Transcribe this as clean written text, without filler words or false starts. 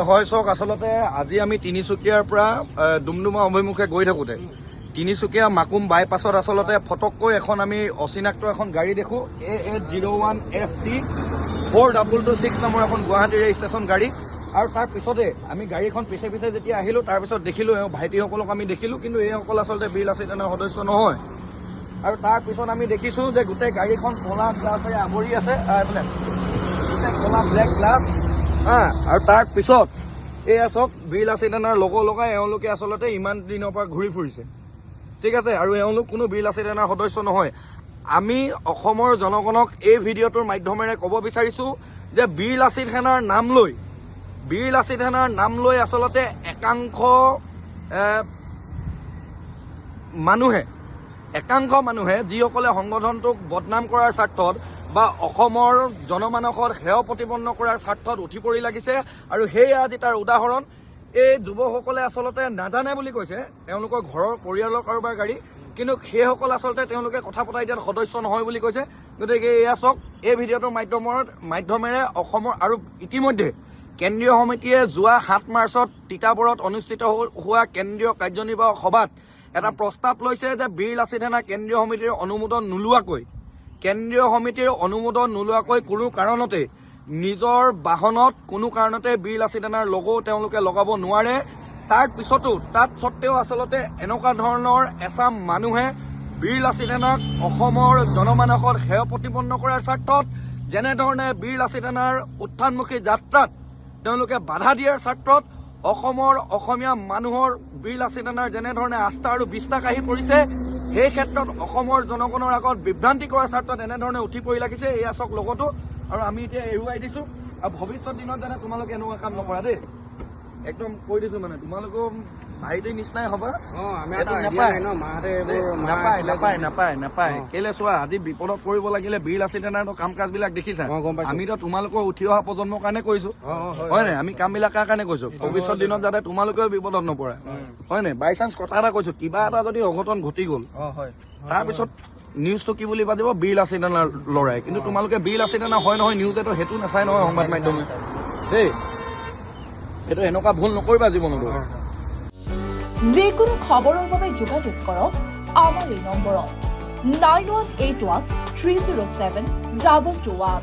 হয় চাওক, আচলতে আজি আমি তিনিচুকীয়াৰ পৰা ডুমডুমা অভিমুখে গৈ থাকোঁতে তিনিচুকীয়া মাকুম বাইপাছত আচলতে ফটককৈ এখন আমি অচিনাক্ত এখন গাড়ী দেখোঁ, AA01FT 4226 নামৰ এখন গুৱাহাটী ৰেজিষ্ট্ৰেশ্যন গাড়ী। আৰু তাৰ পিছতে আমি গাড়ীখন পিছে পিছে যেতিয়া আহিলোঁ, তাৰপিছত দেখিলোঁ ভাইটিসকলক আমি দেখিলোঁ, কিন্তু এইসকল আচলতে বীৰ লাচিত সেনাৰ সদস্য নহয়। আৰু তাৰ পিছত আমি দেখিছোঁ যে গোটেই গাড়ীখন ক'লা গ্লাছেৰে আৱৰি আছে, গোটেই ক'লা ব্লেক গ্লাছ। আৰু তাৰ পিছত এয়া চাওক, বীৰ লাচিত সেনাৰ লগো লগাই এওঁলোকে আচলতে ইমান দিনৰ পৰা ঘূৰি ফুৰিছে, ঠিক আছে। আৰু এওঁলোক কোনো বীৰ লাচিত সেনাৰ সদস্য নহয়। আমি অসমৰ জনগণক এই ভিডিঅ'টোৰ মাধ্যমেৰে ক'ব বিচাৰিছোঁ যে বীৰ লাচিত সেনাৰ নাম লৈ আচলতে একাংশ মানুহে যিসকলে সংগঠনটোক বদনাম কৰাৰ স্বাৰ্থত বা অসমৰ জনমানসত হেয় প্ৰতিপন্ন কৰাৰ স্বাৰ্থত উঠি পৰি লাগিছে। আৰু সেয়া আজি তাৰ উদাহৰণ। এই যুৱকসকলে আচলতে নাজানে বুলি কৈছে, তেওঁলোকৰ ঘৰৰ পৰিয়ালৰ কাৰোবাৰ গাড়ী, কিন্তু সেইসকল আচলতে তেওঁলোকে কথা পতাই দিয়াত সদস্য নহয় বুলি কৈছে। গতিকে এয়া চাওক, এই ভিডিঅ'টোৰ মাধ্যমেৰে অসমৰ আৰু ইতিমধ্যে কেন্দ্ৰীয় সমিতিয়ে যোৱা 7 মাৰ্চত তিতাবৰত অনুষ্ঠিত হোৱা কেন্দ্ৰীয় কাৰ্যনিৰ্বাহক সভাত এটা প্ৰস্তাৱ লৈছে যে বীৰ লাচিত সেনা কেন্দ্ৰীয় সমিতিৰ অনুমোদন নোলোৱাকৈ কোনো কাৰণতে নিজৰ বাহনত কোনো কাৰণতে বীৰ লাচিত সেনাৰ লগো তেওঁলোকে লগাব নোৱাৰে। তাত স্বত্তেও আচলতে এনেকুৱা ধৰণৰ এচাম মানুহে বীৰ লাচিত সেনাক অসমৰ জনমানসত হেয় প্ৰতিপন্ন কৰাৰ স্বাৰ্থত, যেনেধৰণে বীৰ লাচিত সেনাৰ উত্থানমুখী যাত্ৰাত তেওঁলোকে বাধা দিয়াৰ স্বাৰ্থত, অসমীয়া মানুহৰ বীৰ লাচিত সেনাৰ যেনেধৰণে আস্থা আৰু বিশ্বাস আহি পৰিছে, সেই ক্ষেত্ৰত অসমৰ জনগণৰ আগত বিভ্ৰান্তি কৰাৰ স্বাৰ্থত এনেধৰণে উঠি পৰি লাগিছে। এয়া চাওক লগতো। আৰু আমি এতিয়া এৰুৱাই দিছোঁ, আৰু ভৱিষ্যত দিনত যাতে তোমালোকে এনেকুৱা কাম নকৰা দেই, একদম কৈ দিছোঁ। মানে তোমালোকেও ভাইটিৰ নিচিনাই হবা। নাপায় কেলে চোৱা, আজি বিপদত পৰিব লাগিলে বীৰ লাচিত সেনাৰ কাম কাজ বিলাক দেখিছা। আমিতো তোমালোকৰ উঠি অহা প্ৰজন্মৰ কাৰণে কৰিছো, হয় নাই? আমি কাম বিলাক কাৰ কাৰণে কৰিছো? ভৱিষ্যত দিনত যাতে তোমালোকেও বিপদত নপৰে, হয় নাই? বাই চান্স কথা এটা কৈছো, কিবা এটা যদি অঘটন ঘটি গ'ল, তাৰপিছত নিউজটো কি বুলি পাতিব? বীৰ লাচিত সেনাৰ লৰাই। কিন্তু তোমালোকে বীৰ লাচিত সেনা হয় নহয় নিউজেতো সেইটো নাচাই নহয় সংবাদ মাধ্যমে দেই। সেইটো এনেকুৱা ভুল নকৰিবা জীৱনত। যিকোনো খবৰৰ বাবে যোগাযোগ কৰক আমাৰ এই নম্বৰত 9181 307 221।